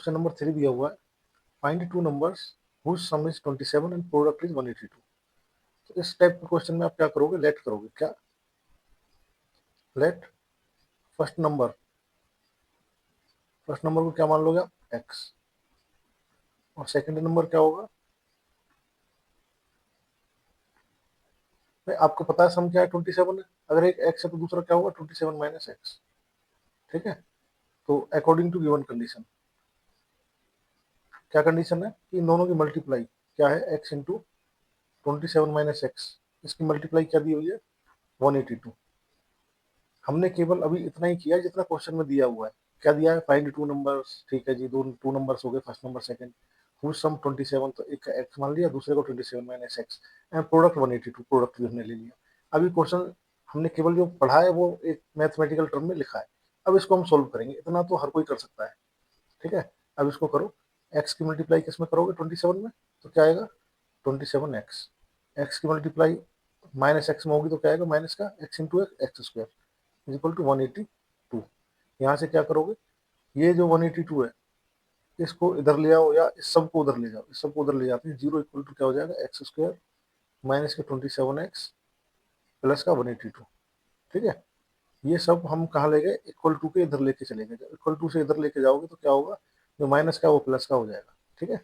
Question number 3 दिया हुआ है, find two numbers whose sum is 27 and product is 182। तो इस टाइप के क्वेश्चन में आप क्या करोगे, लेट करोगे। क्या लेट फर्स्ट नंबर को क्या मान लोगे आप, एक्स, और सेकंड नंबर क्या होगा भाई, आपको पता है सम क्या है, 27 है। अगर एक एक्स है तो दूसरा क्या होगा, 27 माइनस एक्स। ठीक है, तो अकॉर्डिंग टू गिवन कंडीशन, क्या कंडीशन है कि इन दोनों की मल्टीप्लाई क्या है, एक्स इंटू 27 माइनस एक्स, इसकी मल्टीप्लाई क्या दी हुई है, 182। हमने केवल अभी इतना ही किया जितना क्वेश्चन में दिया हुआ है। क्या दिया है, फाइंड टू नंबर्स। ठीक है जी, दो टू नंबर्स हो गए, first number second, whose sum 27, तो एक का एक्स मान लिया, दूसरे को 27 minus x, and product 182, product भी हमने ले लिया। अभी क्वेश्चन हमने केवल जो पढ़ा है वो एक मैथमेटिकल टर्म में लिखा है। अब इसको हम सोल्व करेंगे, इतना तो हर कोई कर सकता है। ठीक है, अब इसको करो, एक्स की मल्टीप्लाई किस में करोगे, 27 में, तो क्या आएगा 27 एक्स। एक्स की मल्टीप्लाई माइनस एक्स में होगी तो क्या आएगा, माइनस का x into x square is equal to 182। यहाँ से क्या करोगे, ये जो 182 है इसको इधर ले आओ, या इस सब को उधर ले जाओ, इस सब को उधर ले जाते हैं, जीरो इक्वल टू क्या हो जाएगा, एक्स स्क्वायर माइनस के 27 एक्स प्लस का 182। ठीक है, ये सब हम कहाँ ले गए, इक्वल टू के इधर लेके चले गए। इक्वल टू से इधर लेके जाओगे तो क्या होगा, जो माइनस का है वो प्लस का हो जाएगा। ठीक है,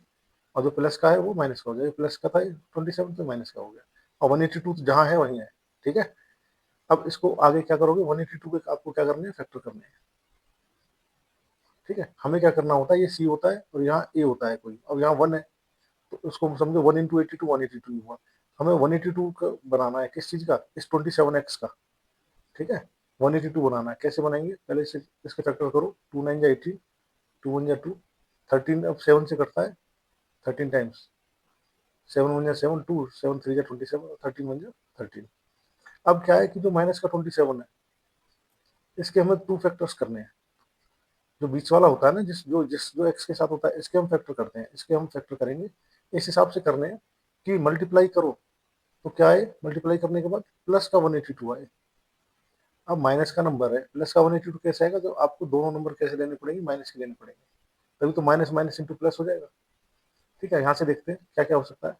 और जो प्लस का है वो माइनस का हो जाएगा, प्लस का था 27 तो माइनस का हो गया, और 182 जहाँ है वहीं है। ठीक है, अब इसको आगे क्या करोगे, 182 के आपको क्या करने हैं, फैक्टर करने हैं। ठीक है, हमें क्या करना होता है, ये सी होता है और यहाँ ए होता है कोई, अब यहाँ 1 है तो उसको समझो 1 इंटू 82 182 ही हुआ। हमें 182 का बनाना है, किस चीज का, इस 27 एक्स का। ठीक है, 182 बनाना है, कैसे बनाएंगे, पहले से इसके फैक्टर करो, 2 9 जा 18, 2 1 जा 2, 13 अब 7 से करता है, 13 टाइम्स, 7 1 जा 7, 2 7 3 जा 27, 13 1 जा 13। अब क्या है कि जो माइनस का 27 है इसके हमें 2 फैक्टर्स करने हैं। जो बीच वाला होता है ना, जो एक्स के साथ होता है, इसके हम फैक्टर करते हैं, इसके हम फैक्टर करेंगे। इस हिसाब से करने हैं कि मल्टीप्लाई करो तो क्या है, मल्टीप्लाई करने के बाद प्लस का 182 आए। अब माइनस का नंबर है, प्लस का 182 कैसे आएगा, तो आपको दोनों नंबर कैसे लेने पड़ेंगे, माइनस के लेने पड़ेंगे, तभी तो माइनस माइनस इंटू प्लस हो जाएगा। ठीक है, यहाँ से देखते हैं क्या क्या हो सकता है।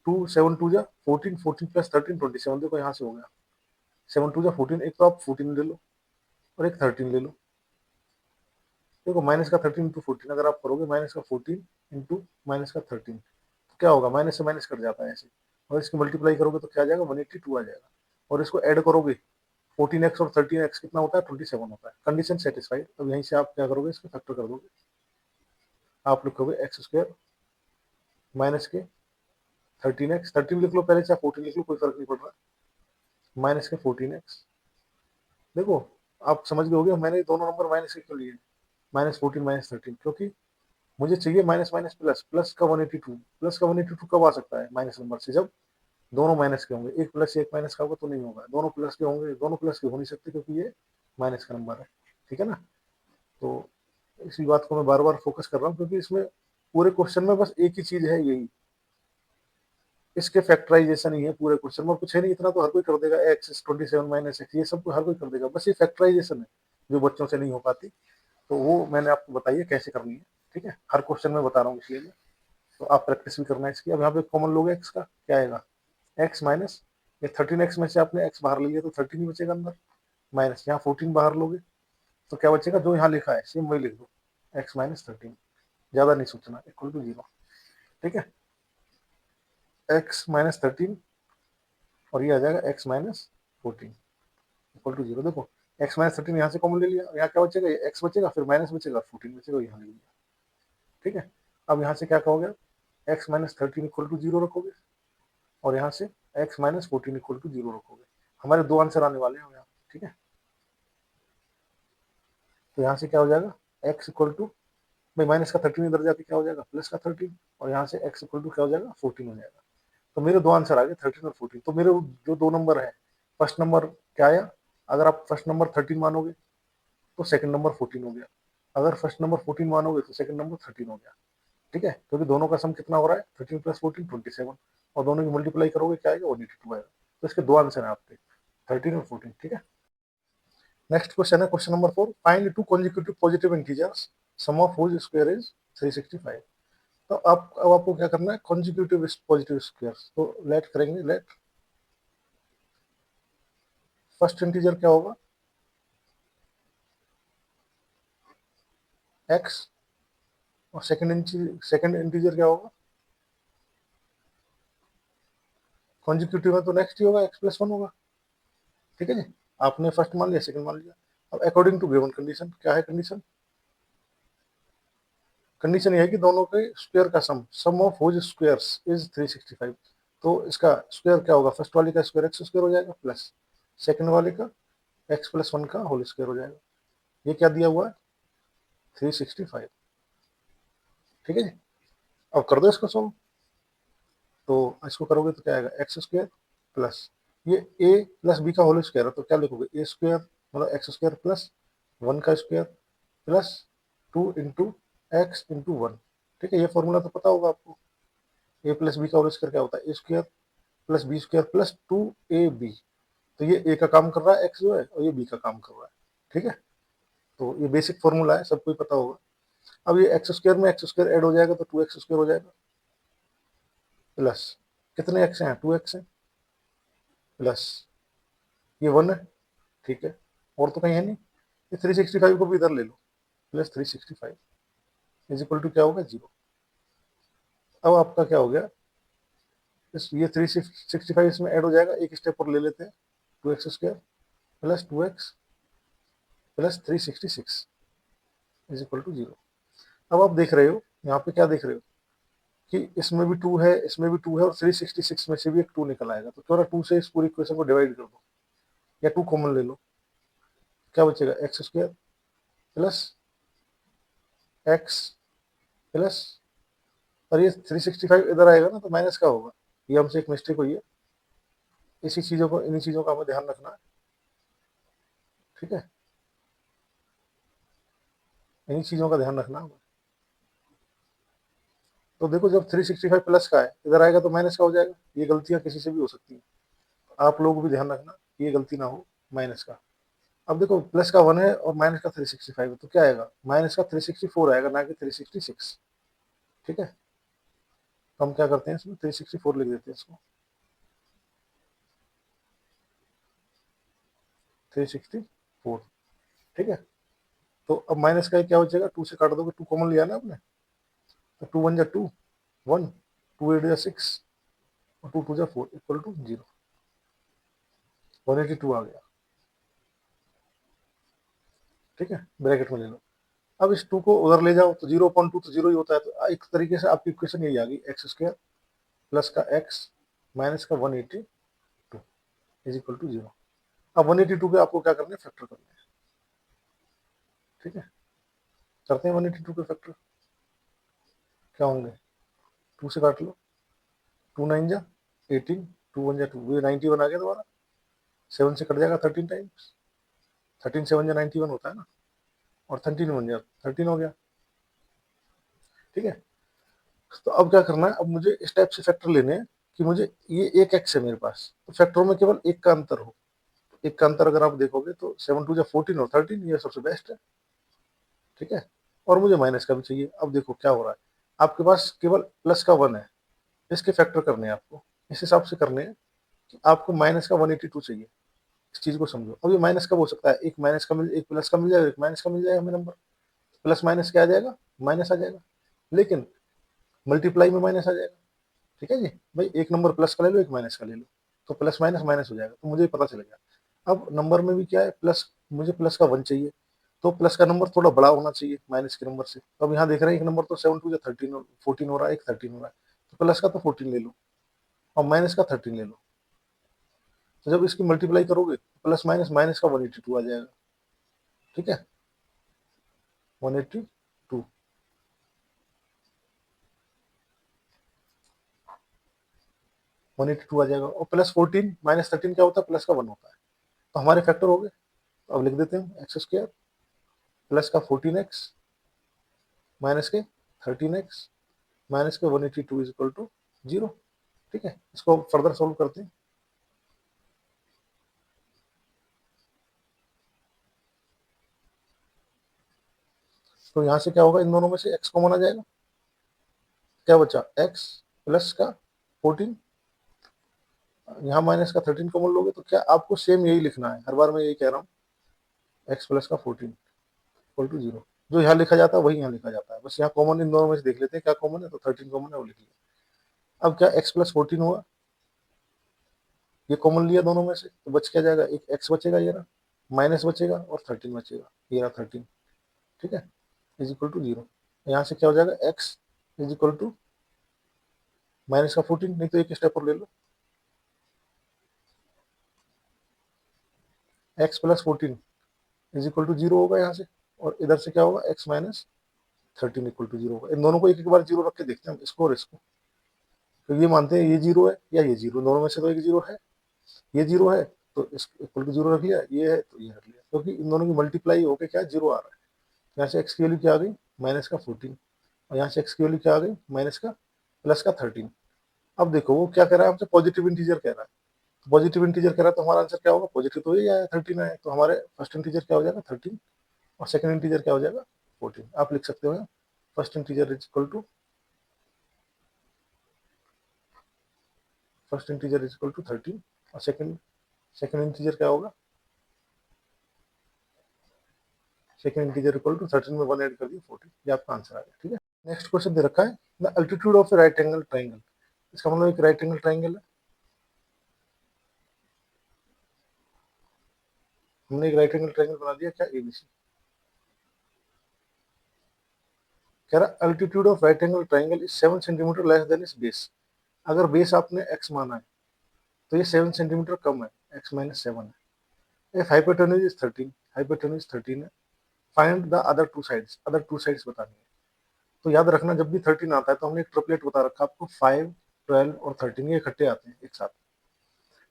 2 7 2 जा 14, 14 प्लस 13 27, देखो यहाँ से हो गया, 7 2 जा 14, एक तो आप 14 ले लो और एक 13 ले लो। देखो माइनस का 13 इंटू 14 अगर आप करोगे, माइनस का 14 इंटू माइनस का 13, तो क्या होगा, माइनस से माइनस कट जाता है ऐसे, और इसकी मल्टीप्लाई करोगे तो क्या आ जाएगा, 182 आ जाएगा, और इसको ऐड करोगे 14x और 13x कितना होता है, 27 होता है। Condition satisfied. अब यहीं से आप क्या करोगे, इसको फैक्टर कर दोगे, आप लिखोगे एक्स स्क्वायर माइनस के 13x, 13 लिख लो पहले, चाहे 14 लिख लो, कोई फर्क नहीं पड़ रहा, माइनस के 14x। देखो आप समझ गए होगे मैंने दोनों नंबर माइनस के क्यों लिए, माइनस 14 माइनस 13, क्योंकि मुझे चाहिए माइनस माइनस प्लस, प्लस का 182, प्लस का 182 कब आ सकता है माइनस नंबर से, जब दोनों माइनस के होंगे, एक प्लस एक माइनस का होगा तो नहीं होगा, दोनों प्लस के होंगे, दोनों प्लस के हो नहीं सकते क्योंकि ये माइनस का नंबर है। ठीक है ना, तो इसी बात को मैं बार बार फोकस कर रहा हूँ, क्योंकि इसमें पूरे क्वेश्चन में बस एक ही चीज है, यही इसके फैक्टराइजेशन ही है पूरे क्वेश्चन में, और कुछ है नहीं। इतना तो हर कोई कर देगा, एक्स 27 माइनस एक्स, ये सब हर कोई कर देगा, बस ये फैक्टराइजेशन है जो बच्चों से नहीं हो पाती, तो वो मैंने आपको बताइए कैसे करनी है। ठीक है, हर क्वेश्चन में बता रहा हूँ इसलिए मैं, तो आप प्रैक्टिस भी करना है इसकी। अब यहाँ पे कॉमन लोगे एक्स का, क्या आएगा, एक्स माइनस ये 13x में से आपने एक्स बाहर ले लिया तो 13 ही बचेगा अंदर, माइनस यहाँ 14 बाहर लोगे तो क्या बचेगा, जो यहाँ लिखा है सेम वही लिख दो, एक्स माइनस 13, ज्यादा नहीं सोचना, इक्वल टू 0। ठीक है, एक्स माइनस 13 और ये आ जाएगा एक्स माइनस 14 इक्वल टू 0। देखो एक्स माइनस 13 यहाँ से कॉमन ले लिया, यहाँ क्या बचेगा, ये एक्स बचेगा, फिर माइनस बचेगा, 14 बचेगा, यहाँ ले लिया। ठीक है, अब यहाँ से क्या कहोगे, एक्स माइनस 13 इक्वल टू 0 रखोगे, और यहाँ से एक्स माइनस 14 इक्वल टू 0 रखोगे। हमारे दो आंसर आने वाले हैं यहाँ। ठीक है, तो यहाँ से क्या हो जाएगा, एक्स इक्वल टू, भाई माइनस का 13 इधर जाके क्या हो जाएगा, प्लस का 13, और यहाँ से एक्स इक्वल टू क्या हो जाएगा, 14 हो जाएगा। तो मेरे दो आंसर आ गए, 13 और 14। तो मेरे जो दो नंबर है, फर्स्ट नंबर क्या आया, अगर आप फर्स्ट नंबर 13 मानोगे तो सेकंड नंबर 14 हो गया, अगर फर्स्ट नंबर 14 मानोगे तो सेकंड नंबर 13 हो गया। ठीक है, क्योंकि दोनों का सम कितना हो रहा है, 13 प्लस 14 27, और दोनों की मल्टीप्लाई करोगे क्या आएगा, 182 आएगा। तो इसके दो आंसर है आपके, 13 और 14। ठीक है, नेक्स्ट क्वेश्चन है question number 4, find two consecutive positive integers sum of whose square is 365। तो आप अब आपको क्या करना है, कॉन्जिक्यूटिव पॉजिटिव स्क्वायर्स। तो लेट करेंगे, लेट फर्स्ट इंटीजर क्या होगा, x, और सेकंड इंटीजर क्या होगा, कॉन्जिक्यूटिव में तो नेक्स्ट ही होगा, x+1 होगा। ठीक है जी, आपने फर्स्ट मान लिया, सेकंड मान लिया। अब अकॉर्डिंग टू गिवन कंडीशन, क्या है कंडीशन, कंडीशन ये है कि दोनों के स्क्वायर का सम ऑफ हुज स्क्वायर्स इज 365। तो इसका स्क्वायर क्या होगा, फर्स्ट वाले का स्क्वायर x स्क्वायर हो जाएगा, प्लस सेकंड वाले का x+1 का होल स्क्वायर हो जाएगा। ये क्या दिया हुआ है, 365। ठीक है जी, अब कर दो इसको सॉल्व। तो इसको करोगे तो क्या आएगा, एक्स स्क्वायर प्लस ये a प्लस बी का होल स्क्वायर है, तो क्या लिखोगे, ए स्क्वायर मतलब एक्स स्क्वायर प्लस 1 का square plus 2 into x into 1। ठीक है, ये फॉर्मूला तो पता होगा आपको, ए प्लस बी का होल स्क्वायर क्या होता है, a square plus b square plus 2ab। तो ये ए का काम कर रहा है एक्स जो है, और ये बी का काम कर रहा है। ठीक है, तो ये बेसिक फॉर्मूला है, सबको ही पता होगा। अब ये एक्स स्क्वायर में एक्स स्क्वायर ऐड हो जाएगा तो 2x स्क्वायर हो जाएगा, प्लस कितने एक्स हैं, 2x हैं, प्लस ये 1 है। ठीक है, और तो कहीं है नहीं, ये 365 को भी इधर ले लो, प्लस 365 इज इक्वल टू क्या होगा, 0। अब आपका क्या हो गया, इस ये 365 इसमें ऐड हो जाएगा, एक स्टेप और ले लेते हैं, 2x square plus 2x plus 366 is equal to 0। अब आप देख रहे हो यहाँ पे, क्या देख रहे हो कि इसमें भी 2 है, इसमें भी 2 है, और 366 में से भी एक 2 निकल आएगा। तो थोड़ा 2 से इस पूरी इक्वेशन को डिवाइड कर दो, या 2 कॉमन ले लो, क्या बचेगा, x square plus x plus, और ये 365 इधर आएगा ना तो माइनस का होगा, ये हमसे एक मिस्टेक हुई है। इसी चीजों को, इन्हीं चीजों का हमें ध्यान रखना है। ठीक है, इन्हीं चीजों का ध्यान रखना हमें। तो देखो, जब 365 प्लस का है, इधर आएगा तो माइनस का हो जाएगा। ये गलतियां किसी से भी हो सकती हैं, आप लोग भी ध्यान रखना कि ये गलती ना हो माइनस का। अब देखो, प्लस का 1 है और माइनस का 365 है, तो क्या आएगा, माइनस का 364 आएगा, ना कि 366। ठीक है, तो हम क्या करते हैं, इसमें 364 लिख देते हैं इसको, 364। ठीक है, तो अब माइनस का क्या हो जाएगा, 2 से काट दोगे, 2 कॉमन लिया ना आपने, तो 2 1 जा 2 1, 2 8 जा 6, और 2 2 जा 4 इक्वल टू 0, 182 आ गया। ठीक है, ब्रैकेट में ले लो। अब इस 2 को उधर ले जाओ तो 0/2 तो 0 ही होता है, तो एक तरीके से आपकी इक्वेशन यही आ गई, एक्स स्क्वायर प्लस का एक्स माइनस का 182 इज इक्वल टू 0। अब 182 पे आपको क्या करना है, फैक्टर करना है। ठीक है, करते हैं 182 के फैक्टर, क्या होंगे, 2 से काट लो, 2 9 जा 18, 2 1 जा 2, ये 91 आ गया दोबारा, 7 से कट जाएगा 13 टाइम्स, 13 7 जा 91 होता है ना, और 13 1 जा 13 हो गया। ठीक है, तो अब क्या करना है, अब मुझे इस टाइप से फैक्टर लेने हैं कि मुझे ये एक एक्स है मेरे पास, तो फैक्टरों में केवल एक का अंतर हो। एक का अंतर अगर आप देखोगे तो 7 2 जा 14 और 13, ये सबसे बेस्ट है। ठीक है, और मुझे माइनस का भी चाहिए। अब देखो क्या हो रहा है, आपके पास केवल प्लस का 1 है, इसके फैक्टर करने हैं आपको, इस हिसाब से करने हैं कि आपको माइनस का 182 चाहिए। इस चीज को समझो, अब ये माइनस कब हो सकता है, एक माइनस का मिल, एक प्लस का मिल जाएगा, एक माइनस का मिल जाएगा हमें नंबर, प्लस माइनस क्या आ जाएगा, माइनस आ जाएगा, लेकिन मल्टीप्लाई में माइनस आ जाएगा। ठीक है जी, भाई एक नंबर प्लस का ले लो, एक माइनस का ले लो, तो प्लस माइनस माइनस हो जाएगा, तो मुझे पता चल गया। अब नंबर में भी क्या है, प्लस, मुझे प्लस का 1 चाहिए, तो प्लस का नंबर थोड़ा बड़ा होना चाहिए माइनस के नंबर से। तो अब यहाँ देख रहे हैं एक नंबर तो 7 2 13 14 हो रहा है, एक 13 हो रहा है, तो प्लस का तो 14 ले लो, और माइनस का 13 ले लो। तो जब इसकी मल्टीप्लाई करोगे, प्लस माइनस माइनस का 182 आ जाएगा। ठीक है, 182, 182 आ जाएगा, और प्लस 14 माइनस 13 क्या होता है, प्लस का 1 होता है। तो हमारे फैक्टर हो गए। तो अब लिख देते हैं एक्स स्क्वायर प्लस का 14x माइनस के 13x माइनस के 182 इज इक्वल टू 0। ठीक है, इसको फर्दर सोल्व करते हैं। तो यहाँ से क्या होगा, इन दोनों में से x कॉमन आ जाएगा, क्या बचा x प्लस का 14, यहाँ माइनस का 13 कॉमन लोगे तो क्या आपको सेम यही लिखना है, हर बार मैं यही कह रहा हूँ, x प्लस का 14 इक्वल टू 0। जो यहाँ लिखा जाता है वही यहाँ लिखा जाता है, बस यहाँ कॉमन इन दोनों में से देख लेते हैं क्या कॉमन है, तो 13 कॉमन है, वो लिख लिया। अब क्या x प्लस 14 हुआ, ये कॉमन लिया दोनों में से, तो बच क्या जाएगा, एक x बचेगा ये रहा, माइनस बचेगा और 13 बचेगा, ये रहा 13, ठीक है, इज इक्वल टू 0। यहाँ से क्या हो जाएगा, x is equal to minus का 14, नहीं तो एक स्टेप और ले लो, x plus 14 is equal to 0 होगा यहाँ से, और इधर से क्या होगा, x माइनस 13 इक्वल टू 0 होगा। इन दोनों को एक एक बार 0 रख के देखते हैं इसको और इसको, तो ये मानते हैं ये 0 है या ये 0, दोनों में से तो एक 0 है, ये 0 है तो इस इक्वल टू 0 रख लिया, ये है तो ये रख लिया, क्योंकि इन दोनों की मल्टीप्लाई होकर क्या 0 आ रहा है। यहाँ से x की वैल्यू क्या आ गई, माइनस का 14, और यहाँ से x की वैल्यू क्या आ गई, माइनस का प्लस का 13। अब देखो वो क्या कह रहा है हमसे, पॉजिटिव इंटीजर कह रहा है, पॉजिटिव इंटीजर कह रहा है तो हमारा आंसर क्या होगा, पॉजिटिव तो यही आया 13 आया, तो हमारे फर्स्ट इंटीजर क्या हो जाएगा 13, और सेकंड इंटीजर क्या हो जाएगा 14। आप लिख सकते हो first integer is equal to, first integer is equal to 13, और सेकंड सेकंड इंटीजर क्या होगा, सेकंड इंटीजर इक्वल टू 13 में 1 ऐड कर दिया 14, ये आपका आंसर आ गया, ठीक है। नेक्स्ट क्वेश्चन दे रखा है, the altitude of A right angle triangle, इसका मतलब एक राइट एंगल ट्राइंगल है, हमने एक राइट एंगल ट्राइंगल बना दिया क्या, एबीसी। कह रहा altitude of right angle triangle is 7 centimetre less than इस बेस। अगर बेस आपने x माना है तो ये 7 सेंटीमीटर कम है, x माइनस 7 है। इफ हाइपोटेन्यूज इज 13, हाइपोटेन्यूज 13 है, find the other two sides बतानी है। तो याद रखना जब भी 13 आता है तो हमने एक ट्रिपलेट बता रखा आपको, 5, 12 और 13 ये इकट्ठे आते हैं एक साथ।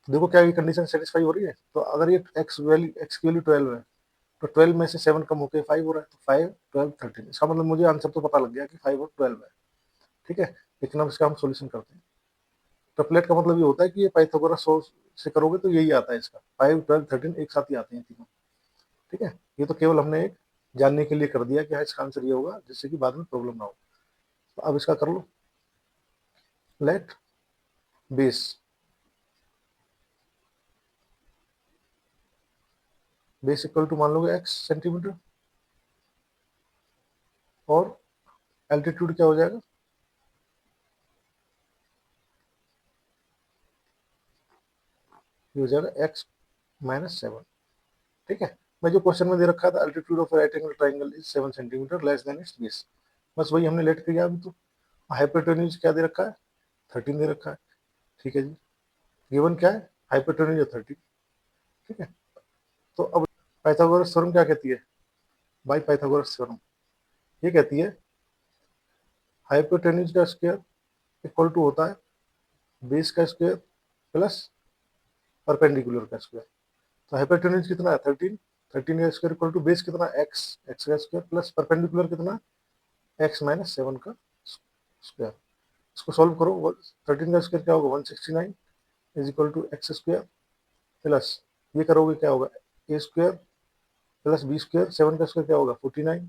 तो देखो क्या ये कंडीशन सेटिस्फाई हो रही है, तो अगर ये x की वैल्यू 12 है तो 12 में से 7 कम होकर 5 हो रहा है, तो 5, 12, 13, इसका मतलब मुझे आंसर तो पता लग गया कि 5 और 12 है, ठीक है। लेकिन अब इसका हम सोल्यूशन करते हैं। ट्रिपलेट का मतलब ये होता है कि ये पाइथागोरस से करोगे तो यही आता है, इसका 5, 12, 13 एक साथ ही आते हैं तीनों, ठीक है। ये तो केवल हमने एक जानने के लिए कर दिया कि हाँ इसका आंसर ये होगा, जिससे कि बाद में प्रॉब्लम ना हो। तो अब इसका कर लो, let base, base equal to मान लोगे x सेंटीमीटर, और एल्टीट्यूड क्या हो जाएगा, ये हो जाएगा x माइनस 7, ठीक है। मैं जो क्वेश्चन में दे रखा था, altitude of right angle triangle is 7 centimetre less than it's base, बस वही हमने लेट किया अभी। तो हाइपोटेन्यूज क्या दे रखा है, 13 दे रखा है, ठीक है जी। गिवन क्या है, हाइपोटेन्यूज 13, ठीक है। तो अब पाइथागोरस थ्योरम क्या कहती है, बाय पाइथागोरस थ्योरम ये कहती है हाइपोटेन्यूज का स्क्वायर इक्वल टू होता है बेस का स्क्वायर प्लस परपेंडिकुलर का स्क्वायर। तो हाइपोटेन्यूज कितना है 13, 13 का स्क्वायर इक्वल टू बेस कितना x, x का स्क्वायर प्लस परपेंडिकुलर कितना x माइनस 7 का स्क्वायर। इसको सॉल्व करो, 13 का स्क्वायर क्या होगा 169 is equal to x square plus ये करोगे क्या होगा a square plus b square, 7 का स्क्वायर क्या होगा 49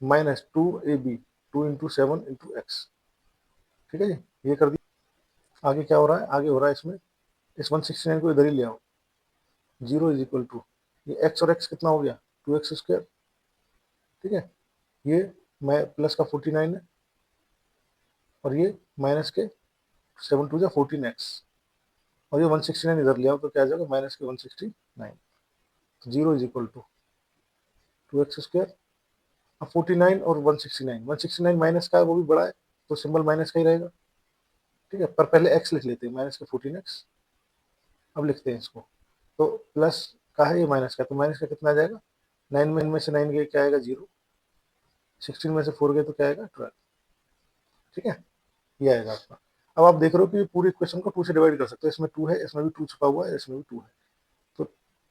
minus 2ab, 2 into 7 into x, ठीक है जी। ये कर दिया, आगे क्या हो रहा है, आगे हो रहा है इसमें इस 169 को इधर ही ले आओ, 0 इज इक्वल टू ये x और x कितना हो गया 2x स्क्वायर, ठीक है। ये मैं प्लस का 49 है, और ये माइनस के 7 टू जा 14x, और ये 169 इधर ले आओ तो क्या आ जाएगा माइनस के 169, तो 0 is equal to 2x square. अब 49 और 169, 169 माइनस का है वो भी बड़ा है, तो सिंबल माइनस का ही रहेगा, ठीक है। पर पहले x लिख लेते हैं, माइनस का 14x। अब लिखते हैं इसको, तो प्लस का है ये माइनस का, तो माइनस का कितना आ जाएगा, 9 में से 9 गए क्या आएगा 0, 16 में से 4 गए तो क्या आएगा 12, ठीक है। ये आएगा आपका। अब आप देख रहे हो कि पूरी इक्वेशन को 2 से डिवाइड कर सकते हो, इसमें 2 है, इसमें भी 2 छुपा हुआ है, इसमें भी 2 है, तो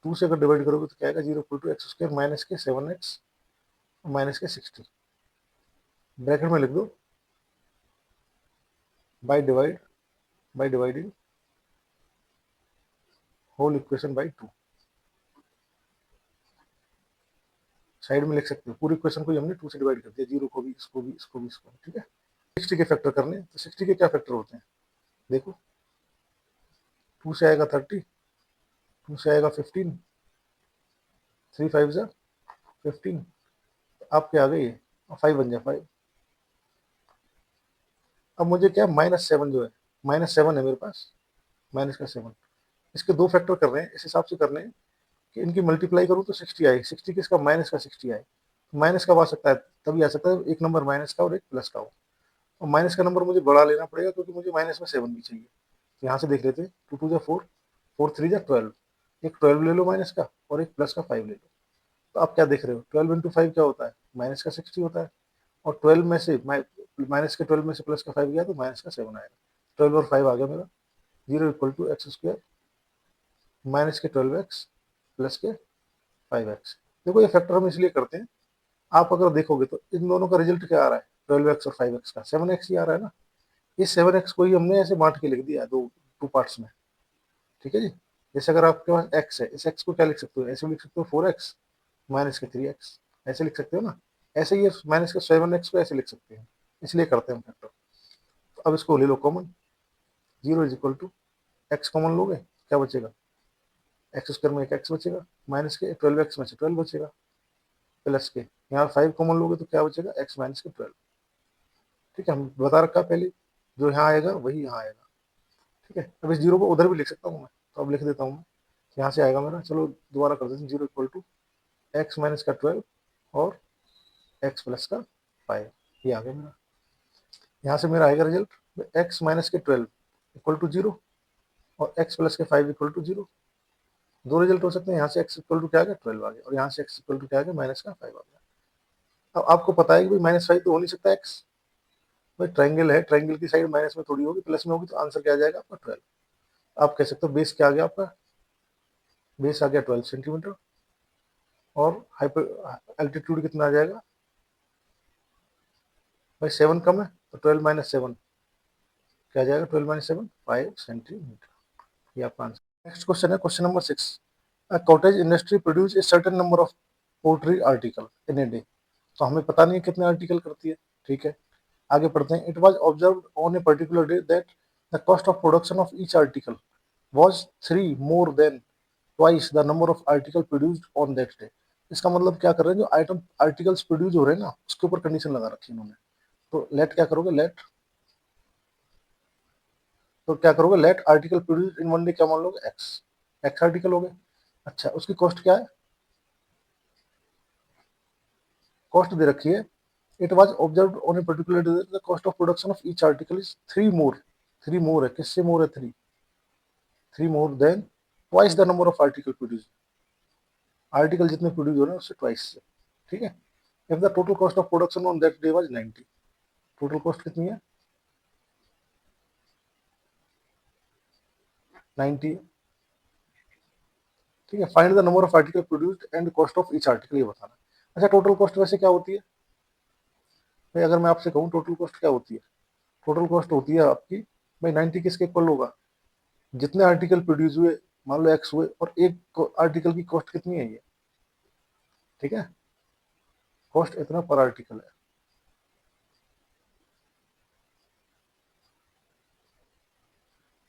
2 से अगर डिवाइड करोगे तो क्या आएगा 0 equal to x square minus के 7x माइनस के 60, ब्रैकेट में लिख दो by dividing whole equation by 2, side में लिख सकते हो, पूरी इक्वेशन को ही हमने 2 से डिवाइड कर दिया, 0 को भी, इसको भी, इसको भी, इसको भी, ठीक है। 60 के फैक्टर करने, तो 60 के क्या फैक्टर होते हैं देखो, 2 से आएगा 30, 2 से आएगा 15, 3 5 जा 15, आपके आ गई है, और 5 बन जाए 5। अब मुझे क्या, -7 जो है, -7 है मेरे पास, माइनस का 7, इसके दो फैक्टर कर रहे हैं, इस हिसाब से करने हैं कि इनकी मल्टीप्लाई करूँ तो 60 आए, 60 किसका, माइनस का 60 आए। माइनस कब आ सकता है, तभी आ सकता है एक नंबर माइनस का और एक प्लस का हो, और माइनस का नंबर मुझे बड़ा लेना पड़ेगा क्योंकि मुझे माइनस में 7 भी चाहिए। तो यहाँ से देख लेते हैं, 2 2 जा 4, 4 3 जा 12, एक 12 ले लो माइनस का, और एक प्लस का 5 ले लो। तो आप क्या देख रहे हो, 12 इंटू 5 क्या होता है, माइनस का 60 होता है, और 12 में से माइनस के 12 में से प्लस का 5 गया तो माइनस का 7 आएगा। 12 और 5 आ गया मेरा, 0 equal to x square minus के 12x प्लस के 5x। देखो ये फैक्टर हम इसलिए करते हैं, आप अगर देखोगे तो इन दोनों का रिजल्ट क्या आ रहा है, 12x और 5x का 7x ही आ रहा है ना। इस 7x को ही हमने ऐसे बांट के लिख दिया दो टू पार्ट्स में, ठीक है जी। जैसे अगर आपके पास x है, इस x को क्या लिख सकते हो, ऐसे लिख सकते हो 4x माइनस के 3x, ऐसे लिख सकते हो ना। ऐसे ही माइनस के 7x को ऐसे लिख सकते हैं, इसलिए करते हैं हम फैक्टर। तो अब इसको ले लो common, 0 is equal to x common लोगे क्या बचेगा, एक्स स्क्वायर में एक एक्स बचेगा, माइनस के 12x में से 12 बचेगा, प्लस के यहाँ 5 कॉमन लोगे तो क्या बचेगा, एक्स माइनस के 12। ठीक है, हम बता रखा पहले, जो यहाँ आएगा वही यहाँ आएगा। ठीक है, अब इस जीरो को उधर भी लिख सकता हूँ मैं, तो अब लिख देता हूँ मैं, यहाँ से आएगा मेरा, चलो दोबारा कर देते हैं, 0 इक्वल टू एक्स माइनस का 12 और एक्स प्लस का 5, ये आ गया मेरा। यहाँ से मेरा आएगा रिजल्ट, एक्स माइनस के 12 इक्वल टू 0 और एक्स प्लस के 5 इक्वल टू 0। दो रिजल्ट हो सकते हैं, यहाँ से एक्स इक्वल टू क्या आ गया 12 आ गया, और यहाँ से एक्स इक्वल टू क्या आ गया माइनस का 5 आ गया। अब आपको पता है कि भाई -5 तो हो नहीं सकता एक्स, भाई ट्राइंगल है, ट्राइंगल की साइड माइनस में थोड़ी होगी, प्लस में होगी, तो आंसर क्या आ जाएगा आपका 12। आप कह सकते हो बेस क्या आ गया आपका, बेस आ गया 12 सेंटीमीटर, और हाइपर एल्टीट्यूड कितना आ जाएगा, भाई 7 कम है तो 12 - 7 क्या आ जाएगा, 12 - 7 5 सेंटीमीटर, ये आपका आंसर। नेक्स्ट क्वेश्चन है question number 6, a cottage industry produce a certain number of poultry article in a day. तो हमें पता नहीं है कितने आर्टिकल करती है, ठीक है। आगे पढ़ते हैं, it was observe on a particular day that the cost of production of each article was 3 more than twice the number of article produced on that day. इसका मतलब क्या कर रहे हैं, जो आइटम आर्टिकल्स प्रोड्यूस हो रहे हैं ना, उसके ऊपर कंडीशन लगा रखी है इन्होंने। तो लेट क्या करोगे, लेट, तो क्या करोगे, let article produce in one day क्या मान लोगे, एक्स, एक्स आर्टिकल हो गए। अच्छा, उसकी कॉस्ट क्या है, कॉस्ट दे रखी है, it was observe on a particular day the cost of production of each article is 3 मोर, 3 मोर है, किससे मोर है, 3, 3 more than twice the number of article produce, article जितने प्रोड्यूस हो रहे हैं उससे ट्वाइस से, ठीक है। If the total cost of production on that day was 90, total cost कितनी है, 90, ठीक है। Find the number of article produced and cost of each article, ये बताना। अच्छा, टोटल कॉस्ट वैसे क्या होती है भाई, अगर मैं आपसे कहूँ टोटल कॉस्ट क्या होती है, टोटल कॉस्ट होती है आपकी भाई 90 किसके इक्वल होगा, जितने आर्टिकल प्रोड्यूस हुए, मान लो एक्स हुए, और एक आर्टिकल की कॉस्ट कितनी है ये, ठीक है, कॉस्ट इतना पर आर्टिकल है।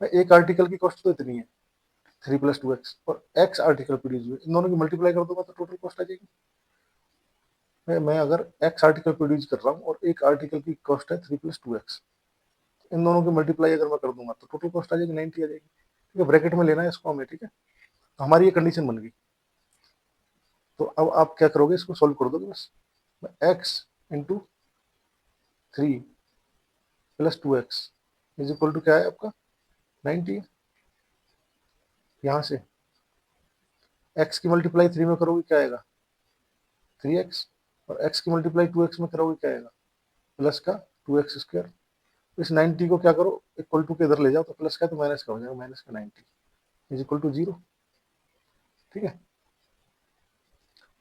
भाई एक आर्टिकल की कॉस्ट तो इतनी है, 3 + 2x, और एक्स आर्टिकल प्रोड्यूस हुए, इन दोनों की मल्टीप्लाई कर दूंगा तो टोटल कॉस्ट आ जाएगी। मैं अगर एक्स आर्टिकल प्रोड्यूस कर रहा हूँ और एक आर्टिकल की कॉस्ट है 3 + 2x, इन दोनों की मल्टीप्लाई अगर मैं कर दूंगा तो टोटल कॉस्ट आ जाएगी 90 आ जाएगी, ठीक है। ब्रैकेट में लेना है इसको हमें, ठीक है। तो हमारी ये कंडीशन बन गई। तो अब आप क्या करोगे, इसको सोल्व कर दोगे बस, x into 3 + 2x is equal to क्या है आपका 90। यहाँ से एक्स की मल्टीप्लाई 3 में करोगे क्या आएगा 3x, और एक्स की मल्टीप्लाई 2x में करोगे क्या आएगा प्लस का 2x²। इस 90 को क्या करो, इक्वल टू के इधर ले जाओ, तो प्लस का तो माइनस का हो जाएगा, माइनस का 90 इज इक्वल टू 0, ठीक है।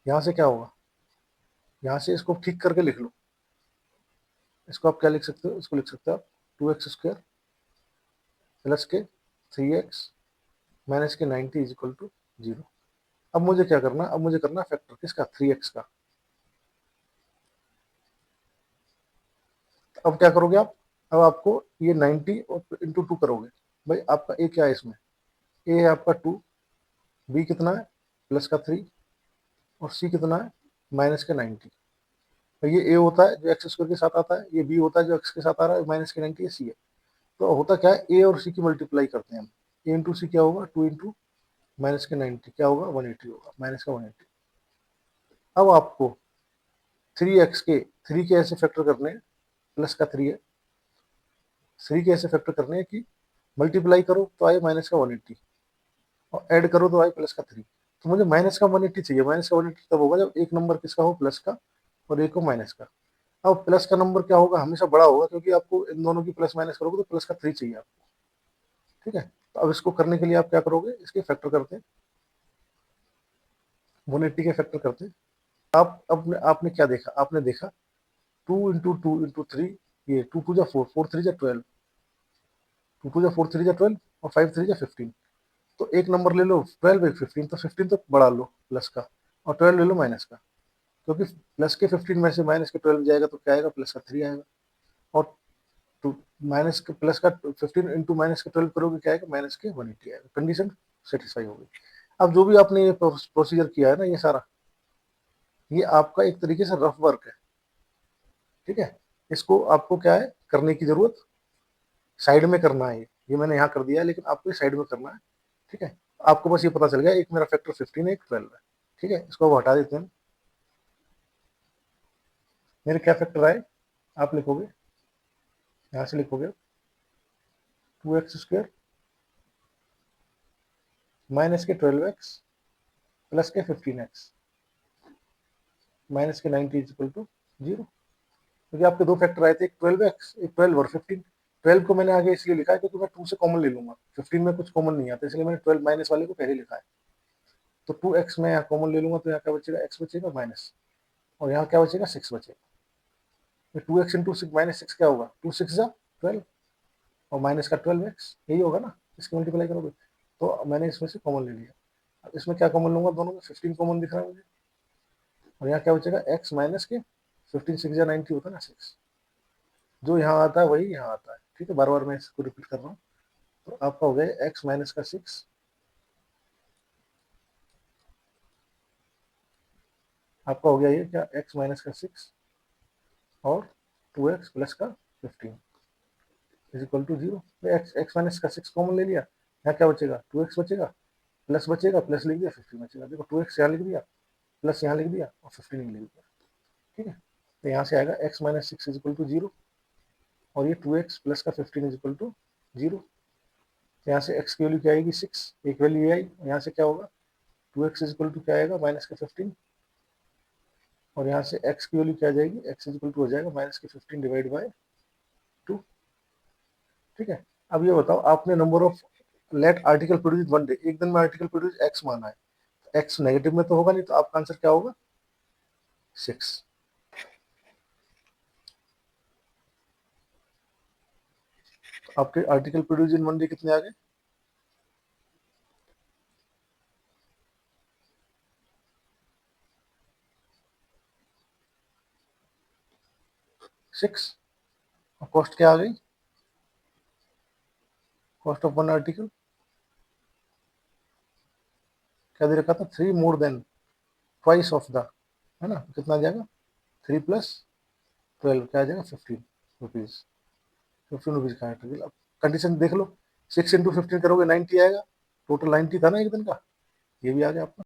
यहाँ से क्या होगा, यहाँ से इसको ठीक करके लिख लो, इसको आप क्या लिख सकते हो, इसको लिख सकते हो आप 2x² प्लस के 3x माइनस के 90 इज इक्वल टू 0। अब मुझे क्या करना, अब मुझे करना फैक्टर किसका, 3x का। अब क्या करोगे आप? अब आपको ये 90 और इंटू 2 करोगे। भाई आपका ए क्या है इसमें? ए है आपका 2, बी कितना है प्लस का 3, और सी कितना है माइनस का 90। तो ये ए होता है जो एक्स स्क्वायर के साथ आता है, ये बी होता है जो एक्स के साथ आ रहा है माइनस के 90, ये सी है। तो होता क्या है, ए और सी की मल्टीप्लाई करते हैं हम। ए इंटू सी क्या होगा, 2 इंटू माइनस के 90 क्या होगा, 180 होगा, माइनस का 180। अब आपको 3x के 3 के ऐसे फैक्टर करने हैं, प्लस का 3 है, 3 के ऐसे फैक्टर करने हैं कि मल्टीप्लाई करो तो आए माइनस का 180 और ऐड करो तो आए प्लस का 3। तो मुझे माइनस का 180 चाहिए। माइनस का 180 तब होगा जब एक नंबर किसका हो, प्लस का, और एक हो माइनस का। अब प्लस का नंबर क्या होगा, हमेशा बड़ा होगा, क्योंकि आपको इन दोनों की प्लस माइनस करोगे तो प्लस का 3 चाहिए आपको। ठीक है, तो अब इसको करने के लिए आप क्या करोगे, इसके फैक्टर करते हैं, 180 के फैक्टर करते हैं। आप अपने आपने क्या देखा, आपने देखा 2 इंटू 2 इंटू 3, ये 2 2 जा 4, 4 3 जा 12, 2 2 जा 4 3 जा 12, और 5 3 जा 15। तो एक नंबर ले लो 12, एक 15, तो 15 तो बढ़ा लो प्लस का, और 12 ले लो माइनस का, क्योंकि प्लस के 15 में से माइनस के 12 जाएगा तो क्या आएगा, प्लस का 3 आएगा। और टू माइनस के प्लस का 15 इंटू माइनस के 12 करोगे क्या आएगा, माइनस के 180 आएगा। कंडीशन सेटिस्फाई होगी। अब जो भी आपने ये प्रोसीजर किया है ना, ये सारा, ये आपका एक तरीके से रफ वर्क है। ठीक है, इसको आपको क्या है करने की जरूरत, साइड में करना है। ये मैंने यहाँ कर दिया है, लेकिन आपको साइड में करना है। ठीक है, आपको बस ये पता चल गया, एक मेरा फैक्टर 15 है, एक 12 है। ठीक है, इसको अब हटा देते हैं। मेरे क्या फैक्टर आए, आप लिखोगे, यहाँ से लिखोगे 2x² माइनस के 12x प्लस के 15x माइनस के 90 इज इक्वल टू 0। क्योंकि आपके दो फैक्टर आए थे, एक 12x, एक 12 और 15। 12 को मैंने आगे इसलिए लिखा है क्योंकि मैं 2 से कॉमन ले लूंगा, 15 में कुछ कॉमन नहीं आता, इसलिए मैंने 12 माइनस वाले को पहले लिखा है। तो 2x में यहाँ कॉमन ले लूंगा तो यहाँ क्या बचेगा, x बचेगा माइनस, और यहाँ क्या बचेगा, 6 बचेगा। तो 2x इंटू माइनस 6 क्या होगा, 2 6 जा 12, और माइनस का 12x, यही होगा ना, इसकी मल्टीप्लाई करोगे। तो मैंने इसमें से कॉमन ले लिया। अब इसमें क्या कॉमन लूंगा, दोनों में 15 कॉमन दिख रहा है मुझे, और यहाँ क्या बचेगा, x माइनस के 15, 6 जा 90 होता है ना 6, जो यहाँ आता है वही यहाँ आता है। ठीक है, बार बार मैं इसको रिपीट कर रहा हूँ। तो आपका हो गया x माइनस का 6, आपका हो गया ये क्या, x माइनस का 6 और 2x प्लस का 15 is equal to 0। X minus का 6 कॉमन ले लिया, यहाँ क्या बचेगा, 2x बचेगा, प्लस बचेगा, प्लस लिख दिया, 15 बचेगा। देखो 2x यहाँ लिख दिया, प्लस यहाँ लिख दिया, और 15 लिख दिया। ठीक है, तो यहाँ से आएगा x minus 6 is equal to 0, और ये 2x प्लस का 15 इज इक्वल टू 0। तो यहाँ से x की वैल्यू क्या आएगी, 6, एक वैल्यू ये आई, यहाँ से क्या होगा, 2x इज इक्वल टू क्या आएगा, माइनस का 15, और यहाँ से x की वैल्यू क्या आ जाएगी, x इज इक्वल टू हो जाएगा माइनस के 15 डिवाइड बाय 2। ठीक है, अब ये बताओ, आपने number of let article produce one day, एक दिन में आर्टिकल प्रोड्यूस x माना है, x नेगेटिव में तो होगा नहीं, तो आपका आंसर क्या होगा, 6। तो आपके article produce in one day कितने आ गए, 6। और कॉस्ट क्या आ गई, कॉस्ट ऑफ वन आर्टिकल क्या दे रखा था, 3 more than twice of the, है ना, कितना आ जाएगा, 3 प्लस 12 क्या आ जाएगा, 15 रुपीज। 15 रुपीज का आर्टिकल। अब कंडीशन देख लो, 6 इंटू 15 करोगे 90 आएगा, टोटल 90 था ना एक दिन का, ये भी आ गया आपका।